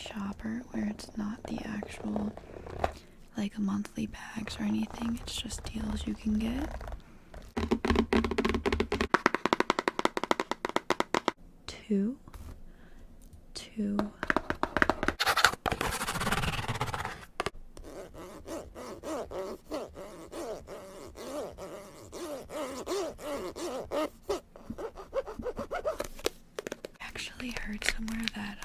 shopper where it's not the actual like monthly bags or anything, it's just deals you can get. Two. Actually heard somewhere that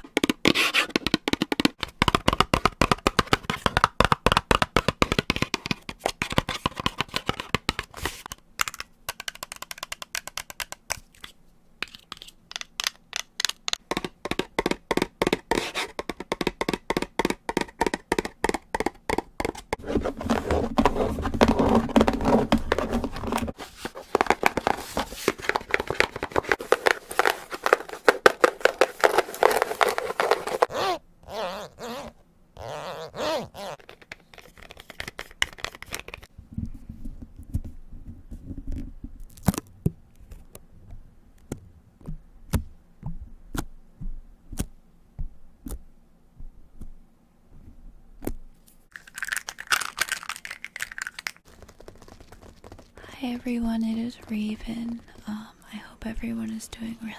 Hi everyone, it is Raven. I hope everyone is doing really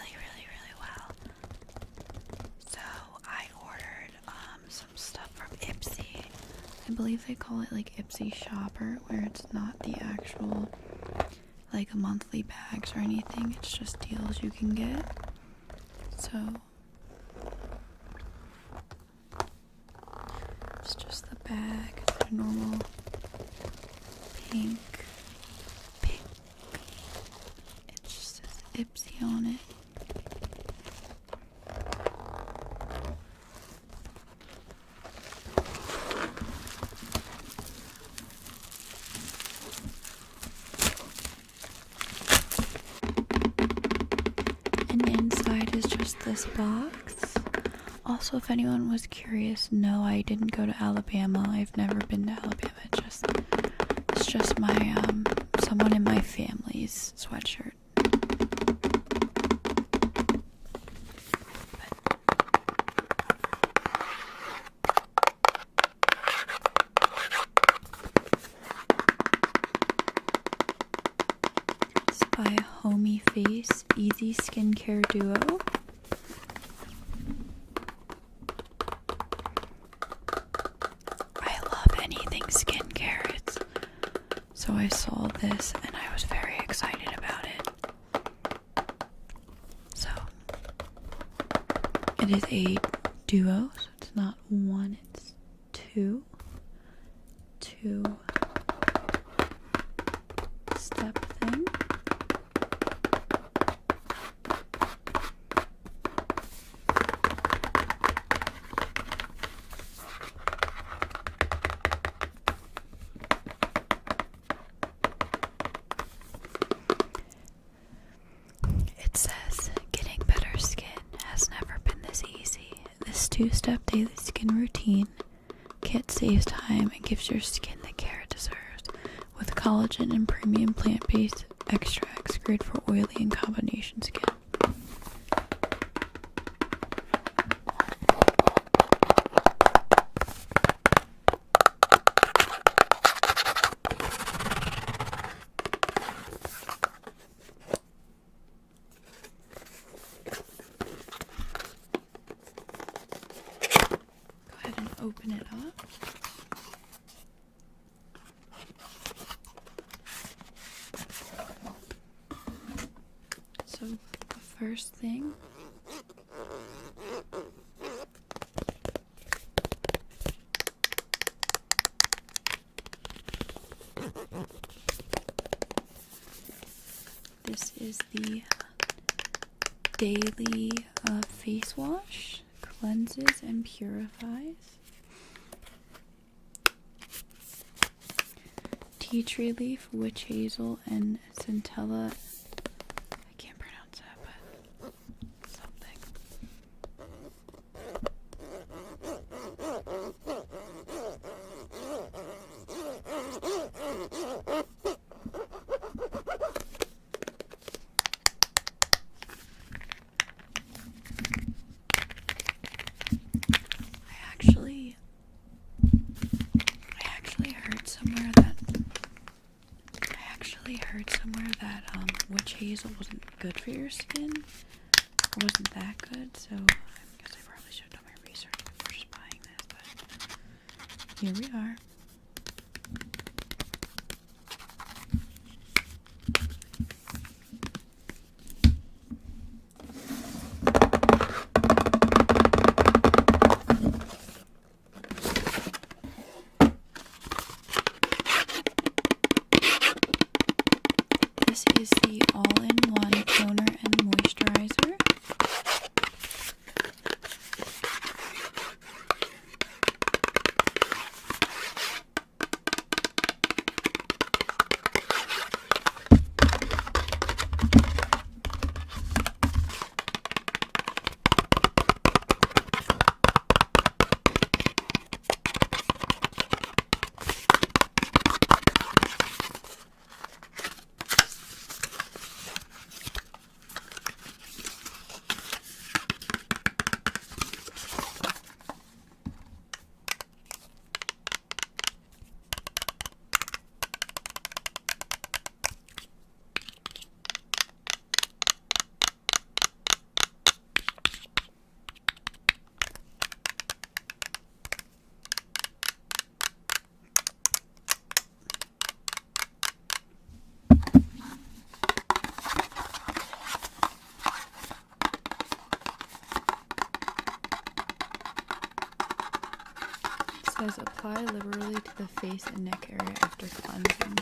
well. So I ordered some stuff from IPSY. I believe they call it like IPSY shopper, where it's not the actual like monthly bags or anything, it's just deals you can get. So it's just the bag, the normal pink. IPSY on it. And inside is just this box. Also, if anyone was curious, no, I didn't go to Alabama. I've never been to Alabama. It's just my someone in my family's sweatshirt. By Hommeface Easy Skincare Duo. I love anything skincare. So I saw this and I was very excited about it. So it is a duo, so it's not one, it's two step thing. It says, getting better skin has never been this easy. This 2-step daily skin routine kit saves time and gives your skin the care it deserves. With collagen and premium plant-based extracts, great for oily and combination skin. Open it up. So the first thing this is the daily face wash, cleanses and purifies. Tea tree leaf, witch hazel, and centella. I can't pronounce that, but something. I hazel wasn't good for your skin. It wasn't that good, so I guess I probably should have done my research before just buying this, but here we are. This is the all-in-one toner and moisturizer. Says apply liberally to the face and neck area after cleansing.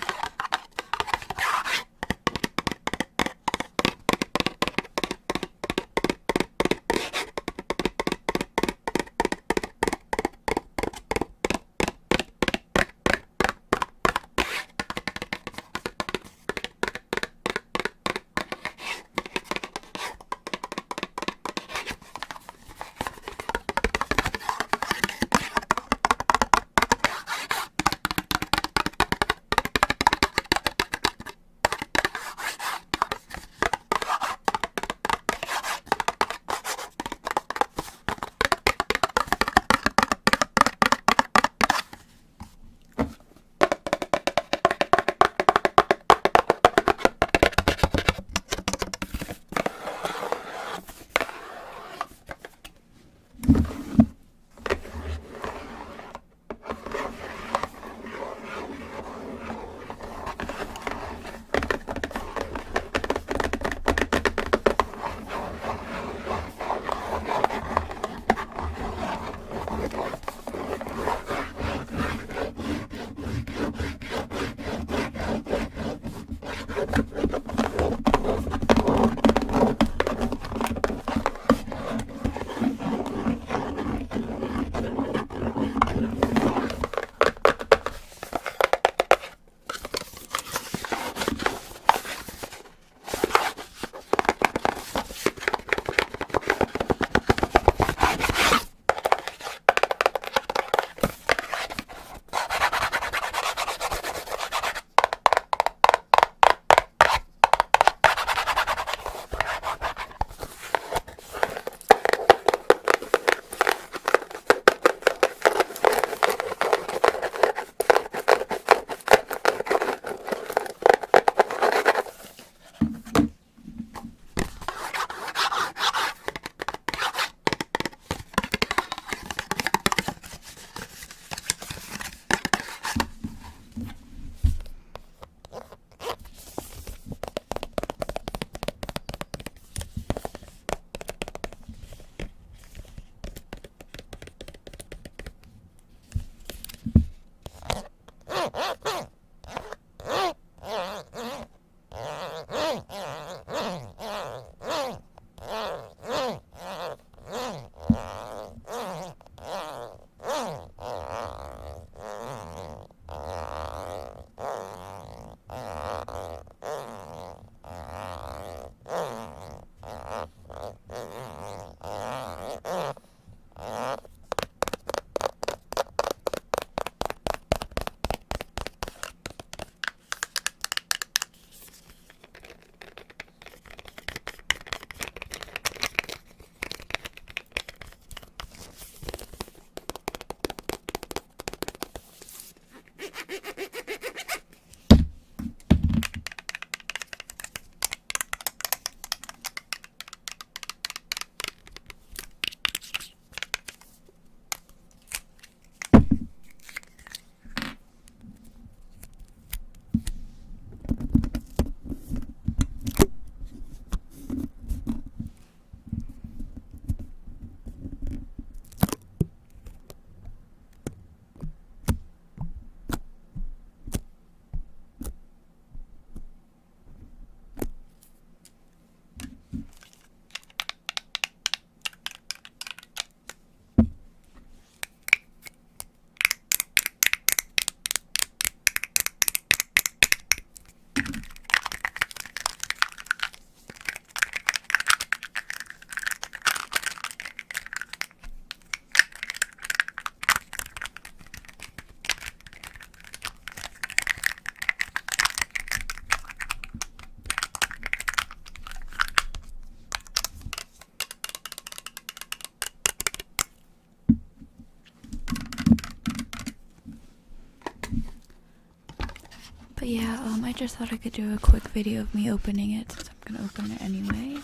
yeah, I just thought I could do a quick video of me opening it since I'm gonna open it anyway.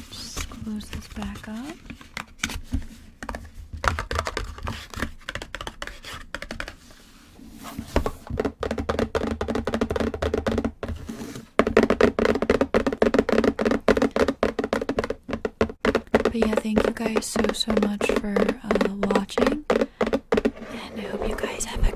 Just close this back up. But yeah, thank you guys so much for watching, and I hope you guys have a